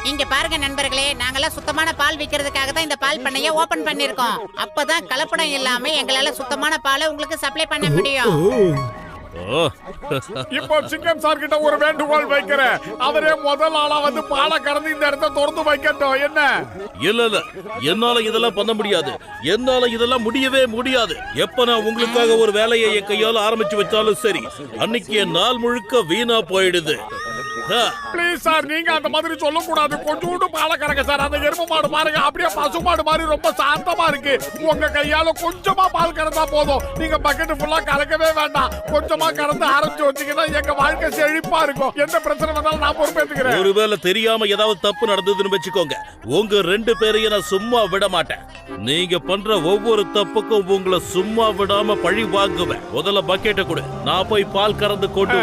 இங்க பாருங்க நண்பர்களே, நாங்கெல்லாம் சுத்தமான பால் விக்கிறதுக்காக தான் இந்த பால் பண்ணைய ஓபன் பண்ணிருக்கோம். அப்பதான் கலப்படம் இல்லாம எங்களால சுத்தமான பாலை உங்களுக்கு சப்ளை பண்ண முடியும். இப்போ சிங்கம் சார் கிட்ட ஒரு வேண்டுகோள் வைக்கிறேன். அவரே முதல் ஆளா வந்து பாலை கறந்து இந்த இடத்தை திறந்து வைக்கட்டும். என்ன? இல்ல என்னால இதெல்லாம் பண்ண முடியாது. என்னால இதெல்லாம் முடியவே முடியாது. எப்ப நான் உங்களுக்காக ஒரு வேலையை என் கையால ஆரம்பிச்சு வச்சாலும் சரி, அன்னைக்கு என் நாள் முழுக்க வீணா போயிடுது. ப்ளீஸ் சார், நீங்க அந்த மாதிரி சொல்ல கூடாது. கொஞ்சோண்டு பாலை கறங்க சார். அந்த எருமை மாடு பாருங்க, அப்படியே பசு மாடு மாதிரி ரொம்ப சாந்தமா இருக்கு. உங்க கையால கொஞ்சமா பால் கறந்தா போதும். நீங்க பக்கெட் ஃபுல்லா கறக்கவே வேண்டாம். கொஞ்சமா கறந்து ஆரம்பிச்சு வச்சீங்கன்னா எங்க வாழ்க்கை செழிப்பா இருக்கும். எந்த பிரச்சனை வந்தாலும் நான் பொறுப்பேற்றுக்கிறேன். ஒருவேளை தெரியாம ஏதாவது தப்பு நடந்ததுன்னு வச்சுக்கோங்க, உங்க 2 பேரையும் நான் சும்மா விட மாட்டேன். நீங்க பண்ற ஒவ்வொரு தப்புக்கும் உங்களை சும்மா விடாம பழி வாங்குவேன். முதல்ல பக்கெட்டை கொடு, நான் போய் பால் கறந்து கொண்டு